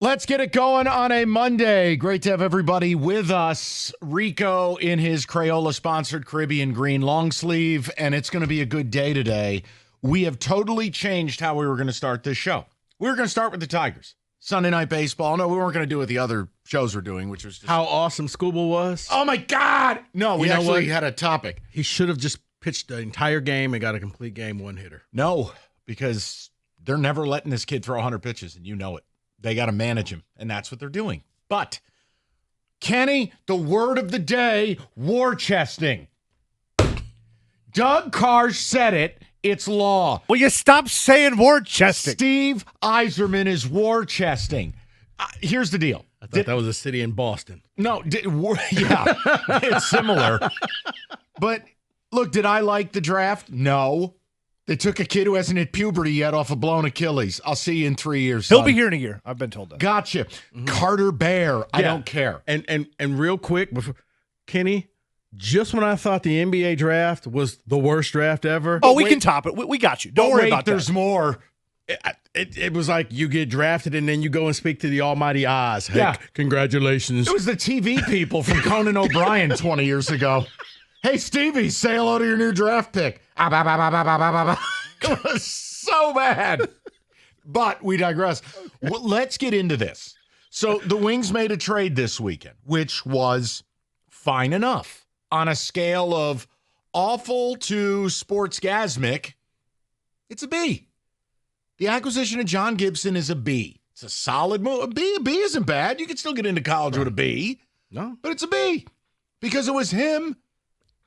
Let's get it going on a Monday. Great to have everybody with us. Rico in his Crayola-sponsored Caribbean green long sleeve, and it's going to be a good day today. We have totally changed how we were going to start this show. We were going to start with the Tigers. Sunday Night Baseball. No, we weren't going to do what the other shows were doing, which was just... How awesome Scooble was. Oh, my God! No, we actually had a topic. He should have just pitched the entire game and got a complete game one-hitter. No, because they're never letting this kid throw 100 pitches, and you know it. They got to manage him, and that's what they're doing. But, Kenny, the word of the day, war chesting. Doug Karsh said it. It's law. Will you stop saying war chesting? Steve Yzerman is war chesting. Here's the deal. I thought that was a city in Boston. No, yeah, it's similar. But, look, did I like the draft? No. They took a kid who hasn't hit puberty yet off a blown Achilles. I'll see you in 3 years, son. He'll be here in a year. I've been told that. Gotcha. Mm-hmm. Carter Bear. I don't care. And real quick, before, Kenny, just when I thought the NBA draft was the worst draft ever. Oh, we can top it. We got you. Don't worry about that. There's more. It was like you get drafted and then you go and speak to the almighty Oz. Hey, yeah. Congratulations. It was the TV people from Conan O'Brien 20 years ago. Hey, Stevie, say hello to your new draft pick. It was so bad. But we digress. Well, let's get into this. So the Wings made a trade this weekend, which was fine enough. On a scale of awful to sportsgasmic, it's a B. The acquisition of John Gibson is a B. It's a solid move. A B isn't bad. You can still get into college with a B. No. But it's a B. Because it was him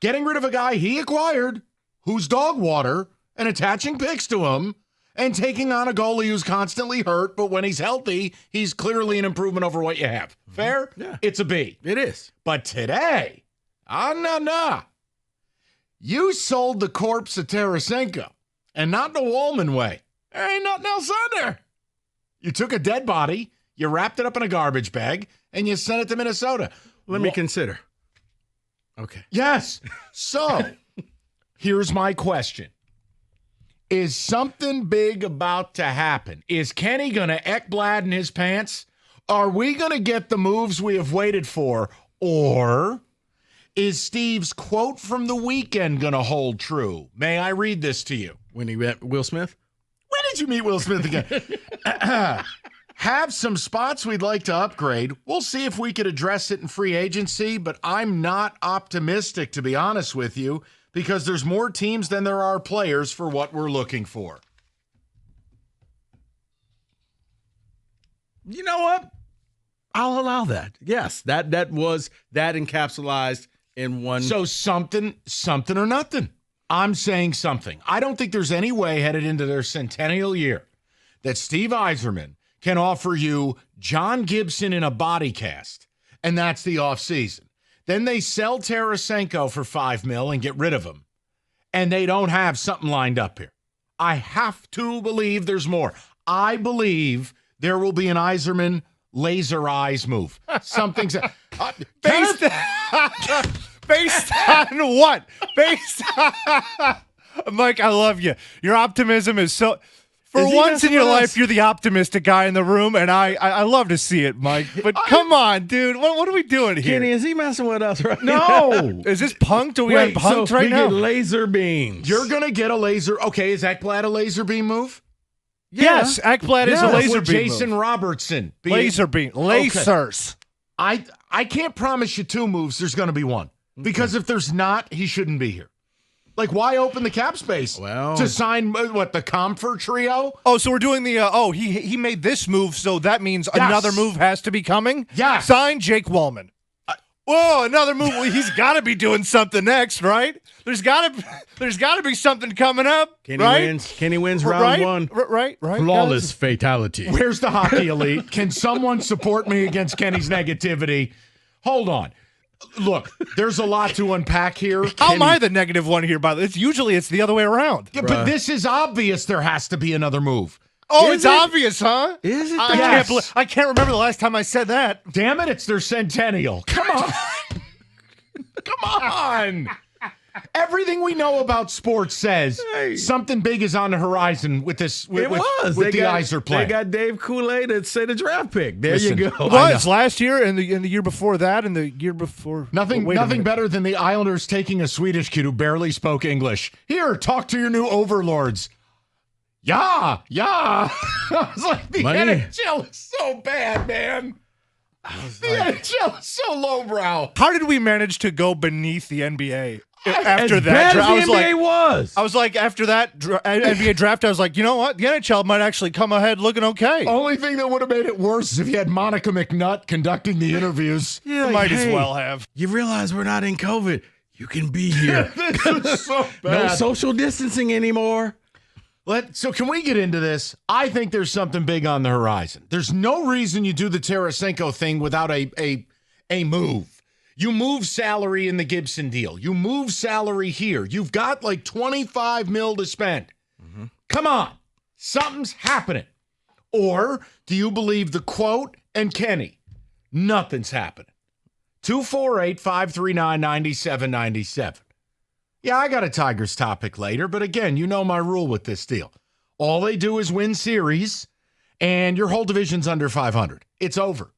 getting rid of a guy he acquired who's dog water and attaching picks to him and taking on a goalie who's constantly hurt, but when he's healthy, he's clearly an improvement over what you have. Fair? Yeah. It's a B. It is. But today, no. You sold the corpse of Tarasenko, and not the Wallman way. There ain't nothing else on there. You took a dead body, you wrapped it up in a garbage bag, and you sent it to Minnesota. Let me consider. Okay. Yes. So, here's my question. Is something big about to happen? Is Kenny going to Ekblad in his pants? Are we going to get the moves we have waited for? Or is Steve's quote from the weekend going to hold true? May I read this to you? When he met Will Smith? When did you meet Will Smith again? Have some spots we'd like to upgrade. We'll see if we could address it in free agency, but I'm not optimistic, to be honest with you, because there's more teams than there are players for what we're looking for. You know what? I'll allow that. Yes, that encapsulated in one. So something or nothing. I'm saying something. I don't think there's any way headed into their centennial year that Steve Yzerman can offer you John Gibson in a body cast, and that's the offseason. Then they sell Tarasenko for $5 million and get rid of him, and they don't have something lined up here. I have to believe there's more. I believe there will be an Yzerman laser eyes move. Something's based on what? Based on Mike, I love you. Your optimism is so... For once in your life, you're the optimistic guy in the room, and I love to see it, Mike. But come on, dude. What are we doing here? Kenny, is he messing with us right now? No. Is this punked? Are we on punked right now? We get laser beams. You're going to get a laser. Okay, is Ekblad a laser beam move? Yes, Ekblad is a laser beam Jason move. Robertson. Laser beam. Lasers. Okay. I can't promise you two moves. There's going to be one. Because if there's not, he shouldn't be here. Like, why open the cap space to sign, the Comfort trio? Oh, so we're doing the, he made this move, so that means another move has to be coming? Yeah. Sign Jake Wallman. Whoa, another move. Well, he's got to be doing something next, right? There's got to be something coming up, Kenny wins round one. Right. Flawless fatality. Where's the hockey elite? Can someone support me against Kenny's negativity? Hold on. Look, there's a lot to unpack here. How am I the negative one here, by the way? It's the other way around. Yeah, but this is obvious there has to be another move. Oh, it's obvious, huh? Is it? I can't remember the last time I said that. Damn it, it's their centennial. Come on. Come on. Everything we know about sports says something big is on the horizon with this. With the Iser plan. They got Dave Kool-Aid to say the draft pick. There you go. It was last year and the year before that and the year before. Nothing better than the Islanders taking a Swedish kid who barely spoke English. Here, talk to your new overlords. Yeah. I was like, the NHL is so bad, man. The NHL is so lowbrow. How did we manage to go beneath the NBA after as that? Bad as the NBA was. I was like, after that NBA draft, I was like, you know what? The NHL might actually come ahead looking okay. Only thing that would have made it worse is if you had Monica McNutt conducting the interviews. Yeah, might as well have. You realize we're not in COVID. You can be here. This is so bad. No social distancing anymore. So can we get into this? I think there's something big on the horizon. There's no reason you do the Tarasenko thing without a move. You move salary in the Gibson deal. You move salary here. You've got like $25 million to spend. Mm-hmm. Come on. Something's happening. Or do you believe the quote and Kenny? Nothing's happening. 248-539-9797. Yeah, I got a Tigers topic later, but again, you know my rule with this deal. All they do is win series, and your whole division's under 500. It's over.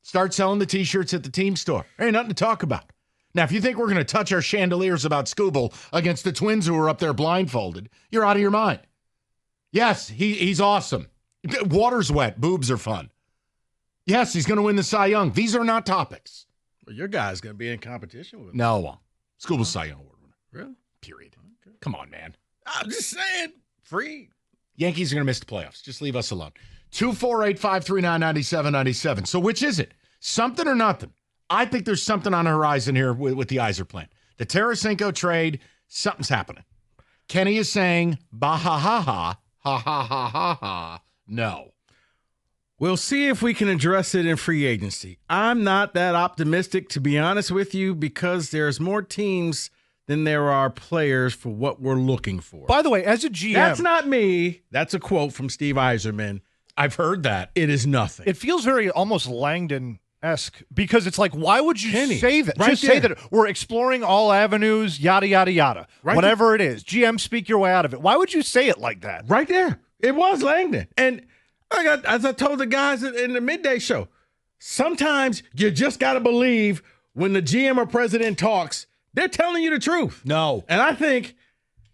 Start selling the T-shirts at the team store. There ain't nothing to talk about. Now, if you think we're going to touch our chandeliers about Scooble against the Twins who are up there blindfolded, you're out of your mind. Yes, he's awesome. Water's wet. Boobs are fun. Yes, he's going to win the Cy Young. These are not topics. Well, your guy's going to be in competition with him. No. Scooble's Cy Young Award. Really? Period. Okay. Come on, man. I'm just saying. Free. Yankees are going to miss the playoffs. Just leave us alone. 248-539-9797. So which is it? Something or nothing? I think there's something on the horizon here with the Iser plan. The Tarasenko trade, something's happening. Kenny is saying, bah ha ha ha, ha ha ha ha ha. No. We'll see if we can address it in free agency. I'm not that optimistic, to be honest with you, because there's more teams than there are players for what we're looking for. By the way, as a GM... That's not me. That's a quote from Steve Yzerman. I've heard that. It is nothing. It feels very almost Langdon-esque because it's like, why would you say that? Right Just say that we're exploring all avenues, yada, yada, yada. Right Whatever it is. GM, speak your way out of it. Why would you say it like that? Right there. It was Langdon. And as I told the guys in the midday show, sometimes you just got to believe when the GM or president talks, they're telling you the truth. No. And I think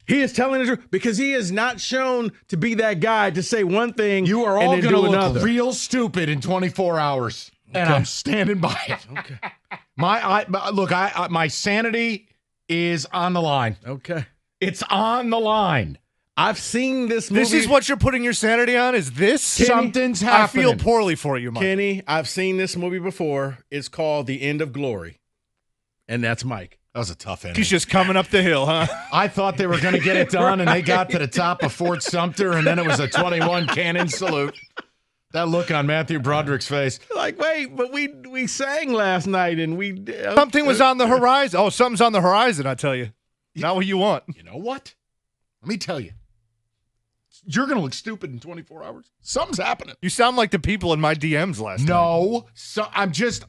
he is telling the truth because he is not shown to be that guy to say one thing. You are all going to look another. Real stupid in 24 hours. Okay. And I'm standing by it. Okay. My sanity is on the line. Okay. It's on the line. I've seen this movie. This is what you're putting your sanity on? Is this? Kenny, something's happening. I feel poorly for you, Mike. Kenny, I've seen this movie before. It's called The End of Glory. And that's Mike. That was a tough ending. He's just coming up the hill, huh? I thought they were going to get it done, and they got to the top of Fort Sumter, and then it was a 21 cannon salute. That look on Matthew Broderick's face. Like, wait, but we sang last night, and we... Something was on the horizon. Oh, something's on the horizon, I tell you. Not what you want. You know what? Let me tell you. You're going to look stupid in 24 hours. Something's happening. You sound like the people in my DMs last night. No. I'm just...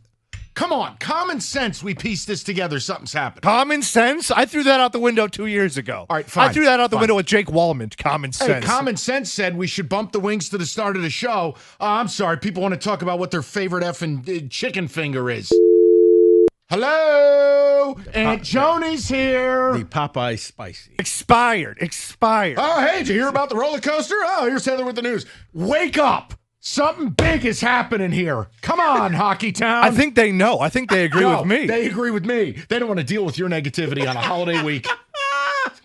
Come on, common sense. We pieced this together. Something's happened. Common sense? I threw that out the window 2 years ago. All right, fine. I threw that out the window with Jake Wallman. Common sense. Hey, common sense said we should bump the wings to the start of the show. I'm sorry. People want to talk about what their favorite effing chicken finger is. Hello? Aunt Joni's here. The Popeye Spicy. Expired. Oh, hey, did you hear about the roller coaster? Oh, here's Heather with the news. Wake up. Something big is happening here. Come on, Hockey Town. I think they know. I think they agree with me. They agree with me. They don't want to deal with your negativity on a holiday week.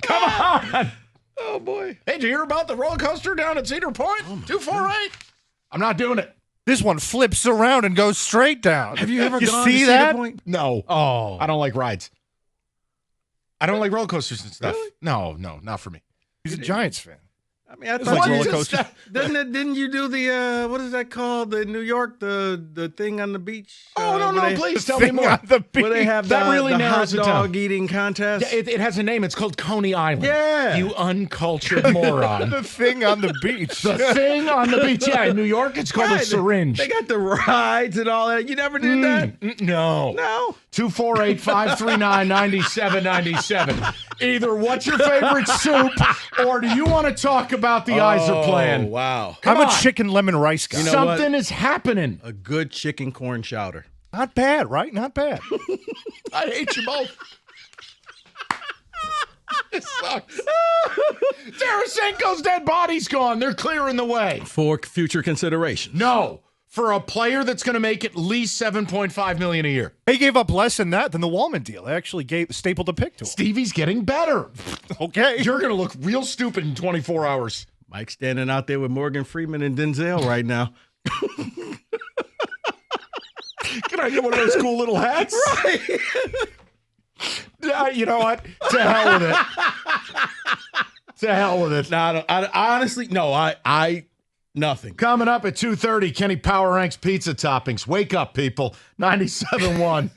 Come on. Oh, boy. Hey, did you hear about the roller coaster down at Cedar Point? 248. I'm not doing it. This one flips around and goes straight down. Have you ever gone see to that? Cedar Point? No. Oh. I don't like rides. I don't like roller coasters and stuff. Really? No, not for me. He's a Giants fan. I mean, I It's thought like you roller just- coaster. didn't you do the what is that called? The New York, the thing on the beach? Oh, no, where no, they- please tell me Thing more. on the Where they beach. have That the, really the hot narrows it down. dog eating contest? It has a name. It's called Coney Island. Yeah. You uncultured moron. The thing on the beach. The thing on the beach. Yeah, in New York, it's called a Right, syringe. They got the rides and all that. You never did that? No. No. 248-539-9797. Either what's your favorite soup, or do you want to talk about the Iser plan? Wow. Come I'm a on. chicken lemon rice guy. know Something is happening. A good chicken corn chowder. Not bad, right? Not bad. I hate you both. This sucks. Tarasenko's dead body's gone. They're clearing the way. For future consideration. No, for a player that's going to make at least $7.5 million a year. They gave up less than that than the Wallman deal. They actually stapled a pick to him. Stevie's getting better. Okay. You're going to look real stupid in 24 hours. Mike standing out there with Morgan Freeman and Denzel right now. Can I get one of those cool little hats? Right. You know what? To hell with it. To hell with it. No, I honestly, no, I nothing. Coming up at 2:30, Kenny Power Ranks pizza toppings. Wake up, people. 97.1.